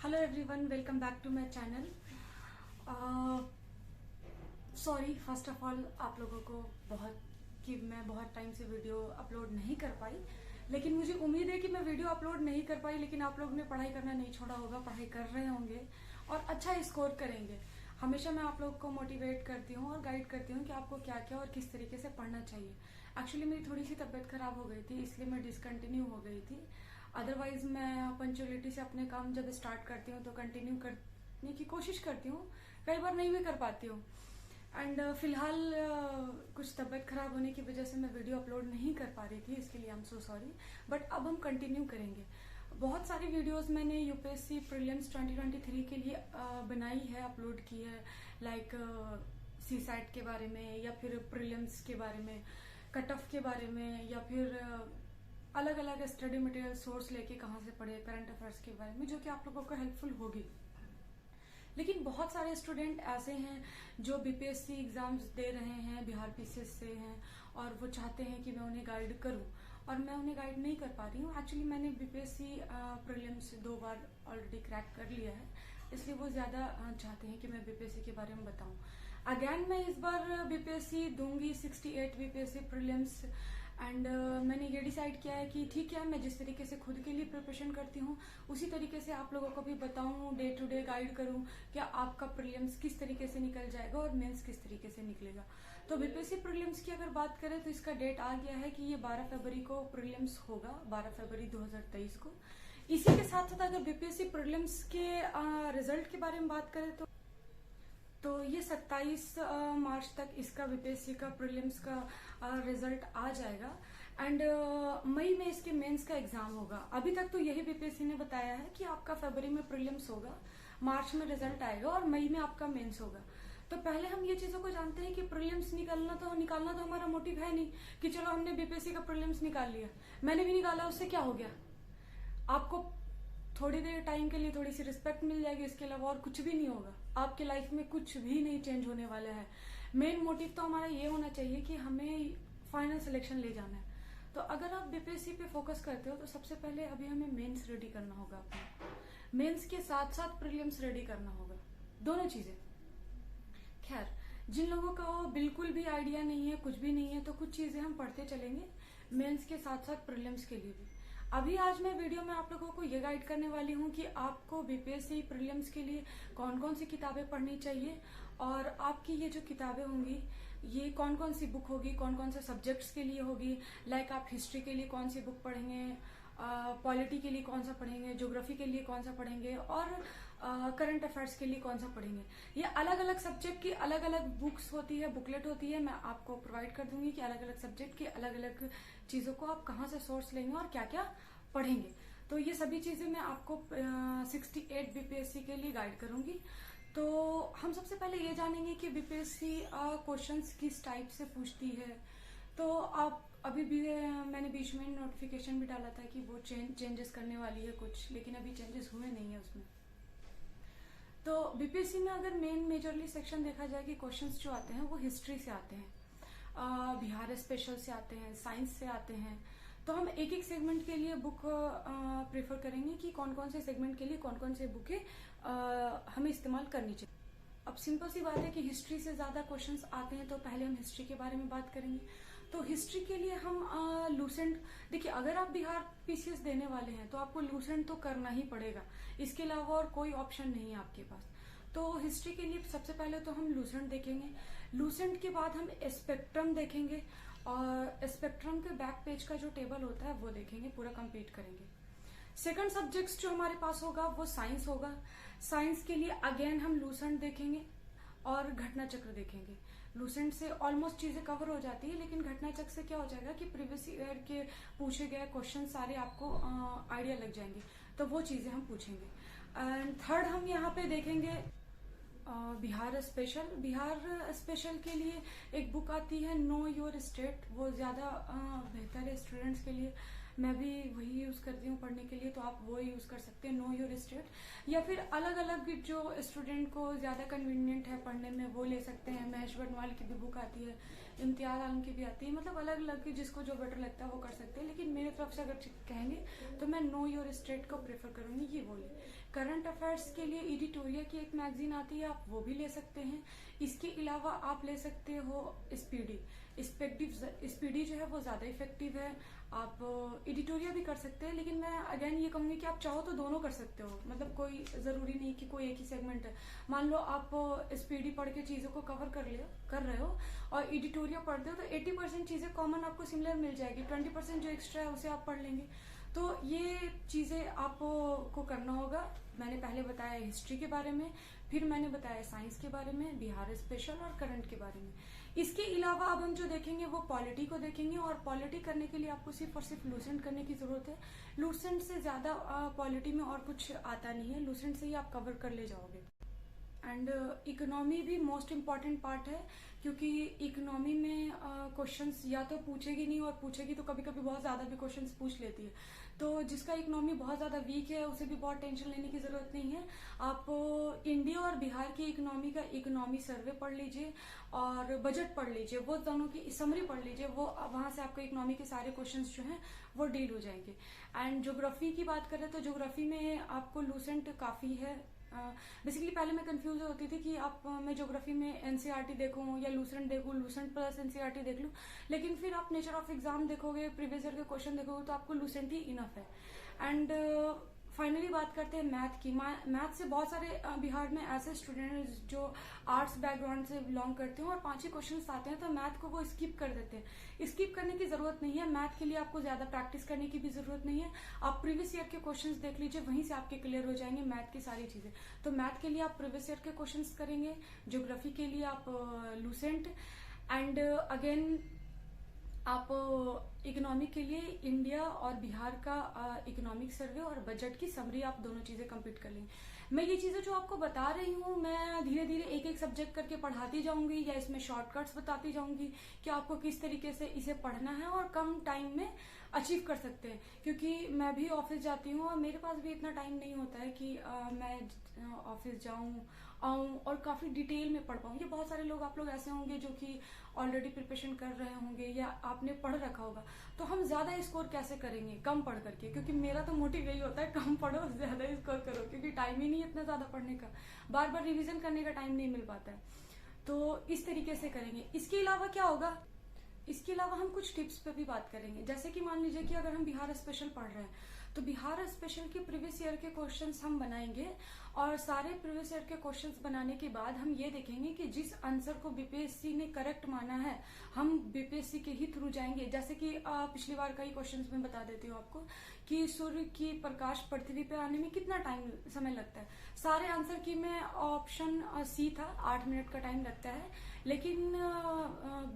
Hello everyone, welcome back to my channel. Sorry first of all आप लोगों को मैं बहुत टाइम से वीडियो अपलोड नहीं कर पाई, लेकिन मुझे उम्मीद है कि मैं वीडियो अपलोड नहीं कर पाई लेकिन आप लोगों ने पढ़ाई करना नहीं छोड़ा होगा, पढ़ाई कर रहे होंगे और अच्छा स्कोर करेंगे। हमेशा मैं आप लोगों को मोटिवेट करती हूँ और गाइड करती हूँ कि आपको क्या क्या और किस तरीके से पढ़ना चाहिए। एक्चुअली मेरी थोड़ी सी तबीयत खराब हो गई थी, इसलिए मैं डिसकंटिन्यू हो गई थी। अदरवाइज मैं पंचुअलिटी से अपने काम जब स्टार्ट करती हूँ तो कंटिन्यू करने की कोशिश करती हूँ, कई बार नहीं भी कर पाती हूँ। एंड फिलहाल कुछ तबीयत खराब होने की वजह से मैं वीडियो अपलोड नहीं कर पा रही थी, इसके लिए I am so sorry. But अब हम कंटिन्यू करेंगे। बहुत सारी वीडियोस मैंने यूपीएससी प्रीलिम्स 2023 के लिए बनाई है, अपलोड की है, लाइक सीसैट के बारे में या फिर प्रीलिम्स के बारे में, कट ऑफ के बारे में, या फिर अलग अलग स्टडी मटेरियल सोर्स लेके कहाँ से पढ़े, करंट अफेयर्स के बारे में, जो कि आप लोगों को हेल्पफुल होगी। लेकिन बहुत सारे स्टूडेंट ऐसे हैं जो बीपीएससी एग्जाम्स दे रहे हैं, बिहार पीसीएस से हैं, और वो चाहते हैं कि मैं उन्हें गाइड करूं और मैं उन्हें गाइड नहीं कर पा रही हूँ। एक्चुअली मैंने बीपीएससी प्रीलिम्स 2 बार ऑलरेडी क्रैक कर लिया है, इसलिए वो ज्यादा चाहते हैं कि मैं बीपीएससी के बारे में बताऊं। अगेन मैं इस बार बीपीएससी दूंगी, 68 बीपीएससी प्रीलिम्स। एंड मैंने ये डिसाइड किया है कि ठीक है, मैं जिस तरीके से खुद के लिए प्रिपरेशन करती हूँ उसी तरीके से आप लोगों को भी बताऊं, डे टू डे गाइड करूं कि आपका प्रीलिम्स किस तरीके से निकल जाएगा और मेंस किस तरीके से निकलेगा। तो बीपीएससी प्रीलिम्स की अगर बात करें तो इसका डेट आ गया है कि ये 12 फरवरी को प्रीलिम्स होगा, 12 फरवरी 2023 को। इसी के साथ साथ अगर बीपीएससी प्रीलिम्स के रिजल्ट के बारे में बात करें तो ये 27 मार्च तक इसका बीपीएससी का प्रीलिम्स का रिजल्ट आ जाएगा। एंड मई में इसके मेंस का एग्जाम होगा। अभी तक तो यही बीपीएससी ने बताया है कि आपका फरवरी में प्रीलिम्स होगा, मार्च में रिजल्ट आएगा और मई में आपका मेंस होगा। तो पहले हम ये चीजों को जानते हैं कि प्रीलिम्स निकालना तो हमारा मोटिव है नहीं कि चलो हमने बीपीएससी का प्रीलिम्स निकाल लिया, मैंने भी निकाला, उससे क्या हो गया। आपको थोड़ी देर टाइम के लिए थोड़ी सी रिस्पेक्ट मिल जाएगी, इसके अलावा और कुछ भी नहीं होगा। आपके लाइफ में कुछ भी नहीं चेंज होने वाला है। मेन मोटिव तो हमारा ये होना चाहिए कि हमें फाइनल सिलेक्शन ले जाना है। तो अगर आप बीपीएससी पे फोकस करते हो तो सबसे पहले अभी हमें मेंस रेडी करना होगा अपना, मेंस के साथ साथ प्रीलिम्स रेडी करना होगा, दोनों चीजें। खैर, जिन लोगों का बिल्कुल भी आइडिया नहीं है, कुछ भी नहीं है, तो कुछ चीजें हम पढ़ते चलेंगे मेंस के साथ साथ प्रीलिम्स के लिए भी। अभी आज मैं वीडियो में आप लोगों को ये गाइड करने वाली हूँ कि आपको बीपीएससी प्रीलिम्स के लिए कौन कौन सी किताबें पढ़नी चाहिए, और आपकी ये जो किताबें होंगी ये कौन कौन सी बुक होगी, कौन कौन से सब्जेक्ट्स के लिए होगी। लाइक आप हिस्ट्री के लिए कौन सी बुक पढ़ेंगे, पॉलिटी के लिए कौन सा पढ़ेंगे, ज्योग्राफी के लिए कौन सा पढ़ेंगे, और करंट अफेयर्स के लिए कौन सा पढ़ेंगे। ये अलग अलग सब्जेक्ट की अलग अलग बुक्स होती है, बुकलेट होती है, मैं आपको प्रोवाइड कर दूंगी कि अलग अलग सब्जेक्ट की अलग अलग चीजों को आप कहाँ से सोर्स लेंगे और क्या क्या पढ़ेंगे। तो ये सभी चीजें मैं आपको 68 बीपीएससी के लिए गाइड करूंगी। तो हम सबसे पहले ये जानेंगे कि बीपीएससी क्वेश्चंस किस टाइप से पूछती है। तो आप अभी भी मैंने बीच में नोटिफिकेशन भी डाला था कि वो चेंजेस करने वाली है कुछ, लेकिन अभी चेंजेस हुए नहीं है उसमें। तो बीपीएससी में अगर मेजरली सेक्शन देखा जाए कि क्वेश्चंस जो आते हैं वो हिस्ट्री से आते हैं, बिहार स्पेशल से आते हैं, साइंस से आते हैं। तो हम एक एक सेगमेंट के लिए बुक प्रेफर करेंगे कि कौन कौन से सेगमेंट के लिए कौन कौन से बुकें हमें इस्तेमाल करनी चाहिए। अब सिंपल सी बात है कि हिस्ट्री से ज्यादा क्वेश्चंस आते हैं, तो पहले हम हिस्ट्री के बारे में बात करेंगे। तो हिस्ट्री के लिए हम लूसेंट, देखिए अगर आप बिहार पीसीएस देने वाले हैं तो आपको लूसेंट तो करना ही पड़ेगा, इसके अलावा और कोई ऑप्शन नहीं है आपके पास। तो हिस्ट्री के लिए सबसे पहले तो हम लूसेंट देखेंगे, लूसेंट के बाद हम स्पेक्ट्रम देखेंगे, और स्पेक्ट्रम के बैक पेज का जो टेबल होता है वो देखेंगे, पूरा कंप्लीट करेंगे। सेकंड सब्जेक्ट्स जो हमारे पास होगा वो साइंस होगा। साइंस के लिए अगेन हम लूसेंट देखेंगे और घटना चक्र देखेंगे। लूसेंट से ऑलमोस्ट चीजें कवर हो जाती है, लेकिन घटना चक्र से क्या हो जाएगा कि प्रीवियस ईयर के पूछे गए क्वेश्चन सारे आपको आइडिया लग जाएंगे, तो वो चीजें हम पूछेंगे। एंड थर्ड हम यहाँ पे देखेंगे बिहार स्पेशल। बिहार स्पेशल के लिए एक बुक आती है नो योर स्टेट, वो ज्यादा बेहतर है स्टूडेंट्स के लिए, मैं भी वही यूज करती हूँ पढ़ने के लिए, तो आप वो यूज कर सकते हैं, नो योर स्टेट। या फिर अलग अलग जो स्टूडेंट को ज्यादा कन्वीनियंट है पढ़ने में वो ले सकते हैं, महेश बटवाल की भी बुक आती है, इम्तियाज आलम की भी आती है, मतलब अलग अलग जिसको जो बेटर लगता है वो कर सकते हैं। लेकिन मेरी तरफ से अगर कहेंगे तो मैं नो योर स्टेट को प्रेफर करूंगी, ये बोले। करंट अफेयर्स के लिए एडिटोरिया की एक मैगजीन आती है, आप वो भी ले सकते हैं। इसके अलावा आप ले सकते हो स्पीडी। स्पीडी जो है वो ज़्यादा इफेक्टिव है। आप एडिटोरिया भी कर सकते हैं, लेकिन मैं अगेन ये कहूँगी कि आप चाहो तो दोनों कर सकते हो। मतलब कोई ज़रूरी नहीं कि कोई एक ही सेगमेंट है। मान लो आप स्पीडी पढ़ के चीज़ों को कवर कर रहे हो और एडिटोरिया पढ़ते हो, तो 80% चीज़ें कॉमन आपको सिमिलर मिल जाएगी, 20% जो एक्स्ट्रा है उसे आप पढ़ लेंगे। तो ये चीज़ें आपको करना होगा। मैंने पहले बताया हिस्ट्री के बारे में, फिर मैंने बताया साइंस के बारे में, बिहार स्पेशल और करंट के बारे में। इसके अलावा अब हम जो देखेंगे वो पॉलिटी को देखेंगे, और पॉलिटी करने के लिए आपको सिर्फ और सिर्फ लूसेंट करने की जरूरत है। लूसेंट से ज़्यादा पॉलिटी में और कुछ आता नहीं है, लूसेंट से ही आप कवर कर ले जाओगे। एंड इकोनॉमी भी मोस्ट इम्पॉर्टेंट पार्ट है, क्योंकि इकोनॉमी में क्वेश्चंस या तो पूछेगी नहीं, और पूछेगी तो कभी कभी बहुत ज़्यादा भी क्वेश्चंस पूछ लेती है। तो जिसका इकोनॉमी बहुत ज़्यादा वीक है उसे भी बहुत टेंशन लेने की ज़रूरत नहीं है। आप इंडिया और बिहार की इकोनॉमी का इकोनॉमी सर्वे पढ़ लीजिए और बजट पढ़ लीजिए, वो दोनों की समरी पढ़ लीजिए। वो वहाँ से आपको इकोनॉमी के सारे क्वेश्चंस जो हैं वो डील हो जाएंगे। एंड ज्योग्राफी की बात करें तो ज्योग्राफी में आपको लूसेंट काफ़ी है। बेसिकली पहले मैं कंफ्यूज होती थी कि मैं ज्योग्राफी में एनसीईआरटी देखूं या लूसेंट देखूं, लूसेंट प्लस एनसीईआरटी देख लूं। लेकिन फिर आप नेचर ऑफ एग्जाम देखोगे, प्रीवियस ईयर के क्वेश्चन देखोगे, तो आपको लूसेंट ही इनफ है। एंड फाइनली बात करते हैं मैथ की। मैथ से बहुत सारे बिहार में ऐसे स्टूडेंट जो आर्ट्स बैकग्राउंड से बिलोंग करते हैं और 5 ही क्वेश्चन आते हैं, तो मैथ को वो स्किप कर देते हैं। स्किप करने की जरूरत नहीं है, मैथ के लिए आपको ज्यादा प्रैक्टिस करने की भी जरूरत नहीं है। आप प्रीवियस ईयर के क्वेश्चंस देख लीजिए, वहीं से आपके क्लियर हो जाएंगे मैथ की सारी चीजें। तो मैथ के लिए आप प्रीवियस ईयर के क्वेश्चन करेंगे, ज्योग्राफी के लिए आप लूसेंट, एंड अगेन आप इकोनॉमिक के लिए इंडिया और बिहार का इकोनॉमिक सर्वे और बजट की समरी, आप दोनों चीजें कंप्लीट कर लेंगे। मैं ये चीजें जो आपको बता रही हूँ, मैं धीरे धीरे एक एक सब्जेक्ट करके पढ़ाती जाऊंगी, या इसमें शॉर्टकट्स बताती जाऊंगी कि आपको किस तरीके से इसे पढ़ना है और कम टाइम में अचीव कर सकते हैं। क्योंकि मैं भी ऑफिस जाती हूँ और मेरे पास भी इतना टाइम नहीं होता है कि मैं ऑफिस जाऊँ आऊँ और काफ़ी डिटेल में पढ़ पाऊँ। ये बहुत सारे लोग, आप लोग ऐसे होंगे जो कि ऑलरेडी प्रिपरेशन कर रहे होंगे या आपने पढ़ रखा होगा। तो हम ज़्यादा स्कोर कैसे करेंगे कम पढ़ करके? क्योंकि मेरा तो मोटिव यही होता है, कम पढ़ो ज़्यादा स्कोर करो, क्योंकि टाइम ही नहीं इतना ज़्यादा पढ़ने का, बार बार रिविजन करने का टाइम नहीं मिल पाता है। तो इस तरीके से करेंगे। इसके अलावा क्या होगा, इसके अलावा हम कुछ टिप्स पे भी बात करेंगे। जैसे कि मान लीजिए कि अगर हम बिहार स्पेशल पढ़ रहे हैं, तो बिहार स्पेशल के प्रीवियस ईयर के क्वेश्चंस हम बनाएंगे, और सारे प्रीवियस ईयर के क्वेश्चंस बनाने के बाद हम ये देखेंगे कि जिस आंसर को बीपीएससी ने करेक्ट माना है, हम बीपीएससी के ही थ्रू जाएंगे। जैसे कि पिछली बार का ही क्वेश्चन में बता देती हूँ आपको कि सूर्य की प्रकाश पृथ्वी पे आने में कितना समय लगता है। सारे आंसर की में ऑप्शन सी था, 8 मिनट का टाइम लगता है, लेकिन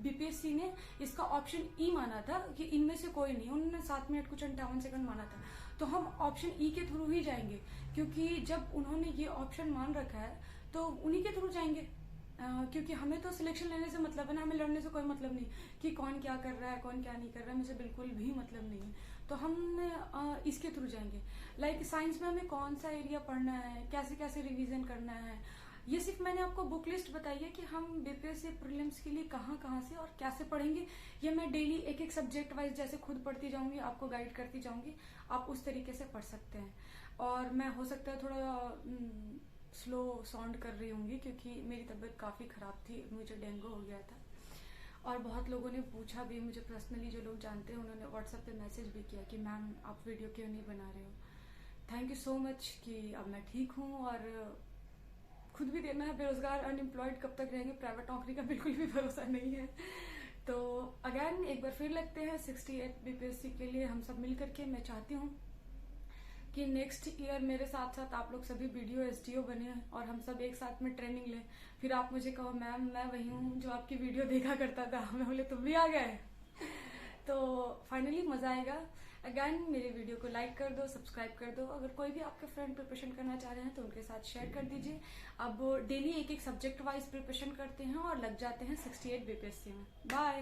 बीपीएससी ने इसका ऑप्शन ई माना था कि इनमें से कोई नहीं, उन्होंने 7 मिनट कुछ 58 सेकंड माना था। तो हम ऑप्शन ई के थ्रू ही जाएंगे, क्योंकि जब उन्होंने ये ऑप्शन मान रखा है तो उन्हीं के थ्रू जाएंगे। क्योंकि हमें तो सिलेक्शन लेने से मतलब है ना, हमें लड़ने से कोई मतलब नहीं कि कौन क्या कर रहा है कौन क्या नहीं कर रहा है, मुझे बिल्कुल भी मतलब नहीं है। तो हम इसके थ्रू जाएंगे। लाइक साइंस में हमें कौन सा एरिया पढ़ना है, कैसे कैसे रिवीजन करना है, ये सिर्फ मैंने आपको बुक लिस्ट बताई है कि हम बीपीएससी प्रीलिम्स के लिए कहाँ से और कैसे पढ़ेंगे। ये मैं डेली एक एक सब्जेक्ट वाइज जैसे खुद पढ़ती जाऊंगी, आपको गाइड करती जाऊंगी, आप उस तरीके से पढ़ सकते हैं। और मैं हो सकता है थोड़ा स्लो साउंड कर रही होंगी, क्योंकि मेरी तबीयत काफ़ी ख़राब थी, मुझे डेंगू हो गया था। और बहुत लोगों ने पूछा भी मुझे पर्सनली, जो लोग जानते हैं उन्होंने व्हाट्सएप पे मैसेज भी किया कि मैम आप वीडियो क्यों नहीं बना रहे हो। थैंक यू सो मच कि अब मैं ठीक हूँ, और खुद भी देना है, बेरोजगार अनएम्प्लॉयड कब तक रहेंगे, प्राइवेट नौकरी का बिल्कुल भी भरोसा नहीं है। तो अगेन एक बार फिर लगते हैं 68 बीपीएससी के लिए हम सब मिल करके। मैं चाहती हूँ कि नेक्स्ट ईयर मेरे साथ साथ आप लोग सभी वीडियो एसडीओ बने और हम सब एक साथ में ट्रेनिंग लें। फिर आप मुझे कहो मैम मैं वही हूँ जो आपकी वीडियो देखा करता था, मैं बोले तुम भी आ गए। तो फाइनली मजा आएगा। अगेन मेरे वीडियो को लाइक कर दो, सब्सक्राइब कर दो। अगर कोई भी आपके फ्रेंड प्रिपरेशन करना चाह रहे हैं तो उनके साथ शेयर कर दीजिए। अब डेली एक एक सब्जेक्ट वाइज प्रिपरेशन करते हैं और लग जाते हैं 68 बीपीएससी में। बाय।